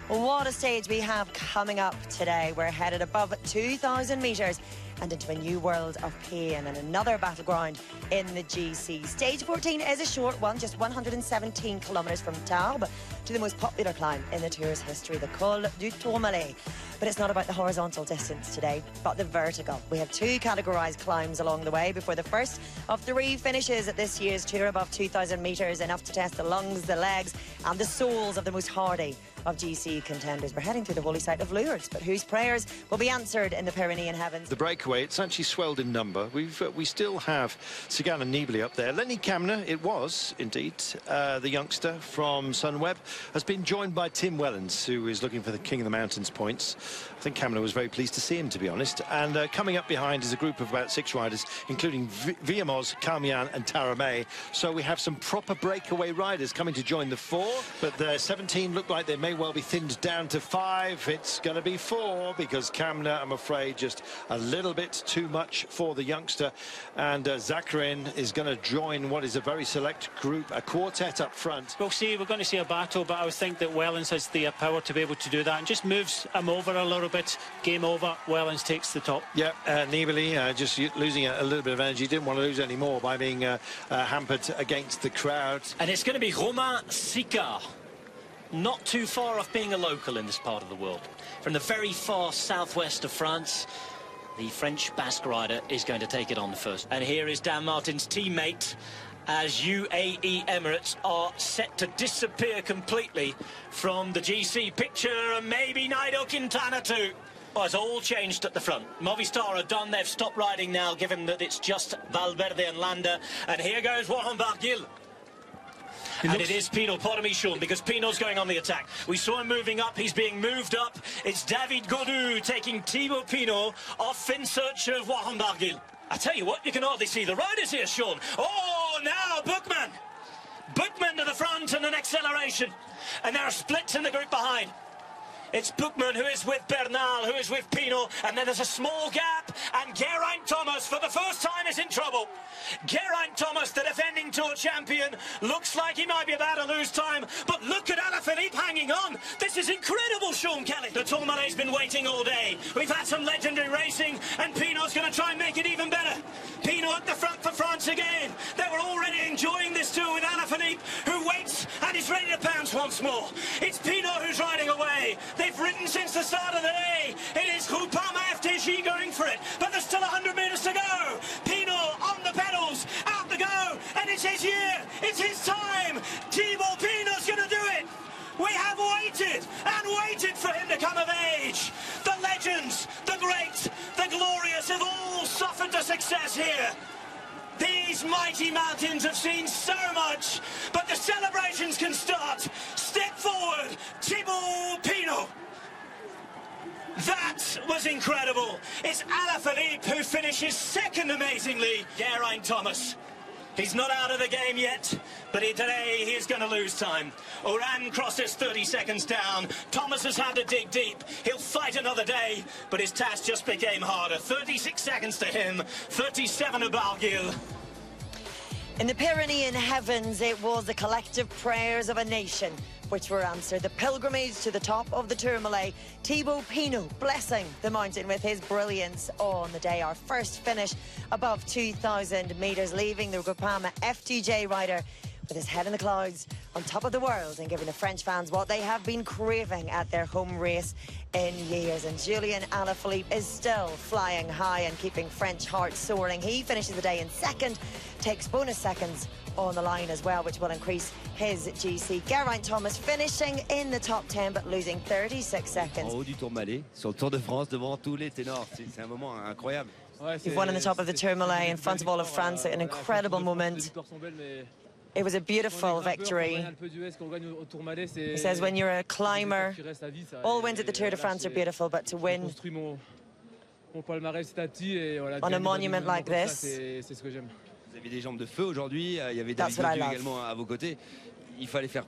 What a stage we have coming up today. We're headed above 2,000 metres and into a new world of pain and another battleground in the GC. Stage 14 is a short one, just 117 kilometres from Tarbes to the most popular climb in the Tour's history, the Col du Tourmalet. But it's not about the horizontal distance today, but the vertical. We have two categorised climbs along the way before the first of three finishes at this year's Tour above 2,000 metres, enough to test the lungs, the legs and the souls of the most hardy of GC contenders. We're heading through the holy site of Lourdes, but whose prayers will be answered in the Pyrenean heavens? The breakaway, it's actually swelled in number. We still have Sagan and Nibali up there. Lenny Kamner, it was indeed the youngster from Sunweb, has been joined by Tim Wellens, who is looking for the King of the Mountains points. I think Kamner was very pleased to see him, to be honest. And coming up behind is a group of about 6 riders, including Villamoz, Carmian and Taramay. So we have some proper breakaway riders coming to join the 4, but the 17 look like they may well be thinned down to 5. It's going to be 4 because Kamner, I'm afraid, just a little bit too much for the youngster. And Zakharin is going to join what is a very select group, a quartet up front. We'll see. We're going to see a battle, but I would think that Wellens has the power to be able to do that and just moves him over a little bit. Game over. Wellens takes the top. Yeah, Nibali just losing a little bit of energy. Didn't want to lose any more by being hampered against the crowd. And it's going to be Romain Sicard. Not too far off being a local in this part of the world. From the very far southwest of France, the French Basque rider is going to take it on first. And here is Dan Martin's teammate as UAE Emirates are set to disappear completely from the GC picture, and maybe Nairo Quintana too. Well, it's all changed at the front. Movistar are done. They've stopped riding now, given that it's just Valverde and Landa. And here goes Warren Barguil. And it is Pinot, pardon me, Sean, because Pinot's going on the attack. We saw him moving up. He's being moved up. It's David Gaudu taking Thibaut Pinot off in search of Warren Barguil. I tell you what, you can hardly see the riders here, Sean. Oh, now Bookman. Bookman to the front and an acceleration. And there are splits in the group behind. It's Bookman who is with Bernal, who is with Pinot, and then there's a small gap, and Geraint Thomas, for the first time, is in trouble. Geraint Thomas, the defending Tour champion, looks like he might be about to lose time, but look at Alaphilippe hanging on. This is incredible, Sean Kelly. The Tourmalet's been waiting all day. We've had some legendary racing, and Pinot's going to try and make it even better. Pinot at the front for France again. They were already enjoying this tour with Alaphilippe, who waits and is ready to pounce once more. It's Pinot who's riding away. They've ridden since the start of the day. It is Groupama FDJ going for it, but there's still 100 metres to go. Pinot on the pedals, out the go, and it's his year, it's his time. Thibaut Pinot's going to do it. We have waited and waited for him to come of age. The legends, the great, the glorious have all suffered to success here. These mighty mountains have seen so much, but the celebrations can start. Step forward, Thibaut Pinot. That was incredible. It's Alaphilippe who finishes second amazingly. Geraint Thomas. He's not out of the game yet, but today he's going to lose time. Oran crosses 30 seconds down. Thomas has had to dig deep. He'll fight another day, but his task just became harder. 36 seconds to him, 37 to Barguil. In the Pyrenean heavens, it was the collective prayers of a nation which were answered. The pilgrimage to the top of the Tourmalet. Thibaut Pinot blessing the mountain with his brilliance on the day. Our first finish above 2,000 metres, leaving the Groupama FDJ rider with his head in the clouds on top of the world and giving the French fans what they have been craving at their home race in years. And Julian Alaphilippe is still flying high and keeping French hearts soaring. He finishes the day in second, takes bonus seconds on the line as well, which will increase his GC. Geraint Thomas finishing in the top 10 but losing 36 seconds. En haut du Tourmalet, sur le Tour de France, devant tous les ténors. C'est un moment incroyable. You've won on the top of the Tourmalet in front of all of France, an incredible moment. It was a beautiful victory. He says when you're a climber, all wins at the Tour de France are beautiful, but to win on a monument like this, Vous avez des jambes de feu aujourd'hui, il y avait David Gaudu également à vos côtés. Il fallait faire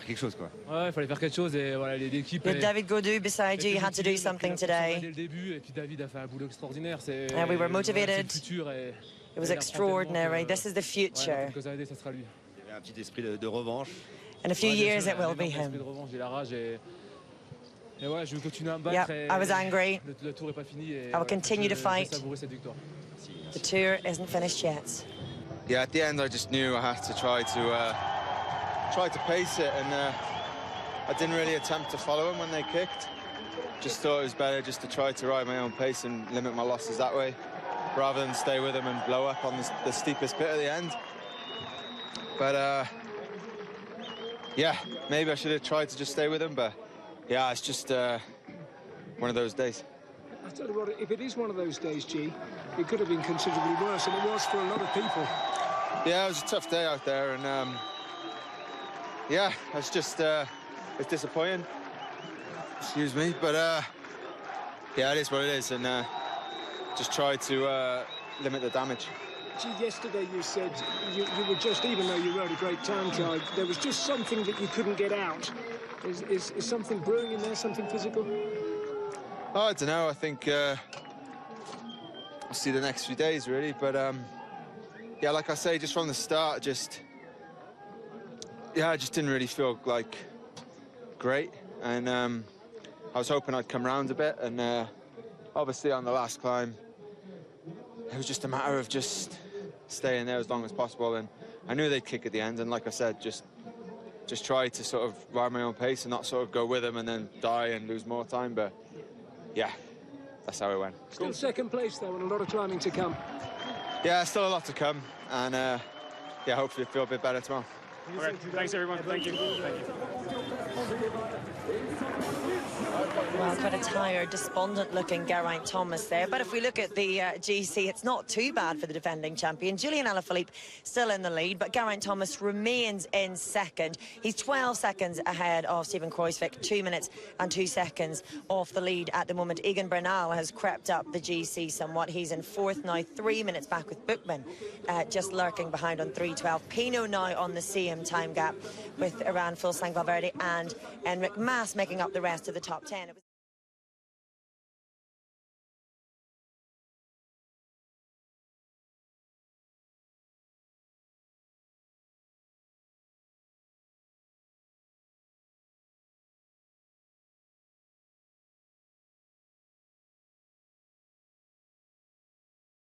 quelque chose, quoi. Ouais, il fallait faire quelque chose et voilà, l'équipe. With David Gaudu beside you, you had to do something today. Dès le début et puis David a fait un boulot extraordinaire. And we were motivated. It was extraordinary. This is the future. Il y avait un petit esprit de revanche. In a few years, it will be him. Et ouais, je veux continuer à me battre. Yep, I was angry. Le tour est pas fini. Et I will continue to fight. savourer cette victoire. The tour isn't finished yet. Yeah, at the end I just knew I had to try to pace it, and I didn't really attempt to follow them when they kicked. Just thought it was better just to try to ride my own pace and limit my losses that way, rather than stay with them and blow up on the steepest bit at the end. But yeah, maybe I should have tried to just stay with them, but yeah, it's just one of those days. I tell you what, if it is one of those days, G, it could have been considerably worse, and it was for a lot of people. Yeah, it was a tough day out there, and yeah, it's just it's disappointing. Excuse me, but yeah, it is what it is, and just try to limit the damage. Gee, yesterday you said you were just, even though you rode a great time trial, there was just something that you couldn't get out. Is something brewing in there, something physical? Oh, I don't know. I think I'll see the next few days, really. But yeah, like I say, just from the start, yeah, I just didn't really feel like great, and I was hoping I'd come round a bit, and obviously on the last climb, it was just a matter of just staying there as long as possible, and I knew they'd kick at the end, and like I said, just try to sort of ride my own pace and not sort of go with them and then die and lose more time. But yeah, that's how it went. Still second place though, and a lot of climbing to come. Yeah, still a lot to come, and yeah, hopefully feel a bit better tomorrow. Okay, thanks everyone. Thank you. Thank you. Well, quite a tired, despondent-looking Geraint Thomas there. But if we look at the GC, it's not too bad for the defending champion. Julian Alaphilippe still in the lead, but Geraint Thomas remains in second. He's 12 seconds ahead of Stephen Kruijswijk, 2 minutes and 2 seconds off the lead at the moment. Egan Bernal has crept up the GC somewhat. He's in fourth now, 3 minutes back with Bookman, just lurking behind on 3:12. Pino now on the same time gap with Iran, Fulsang, Valverde and Enric Mas making up the rest of the top 10.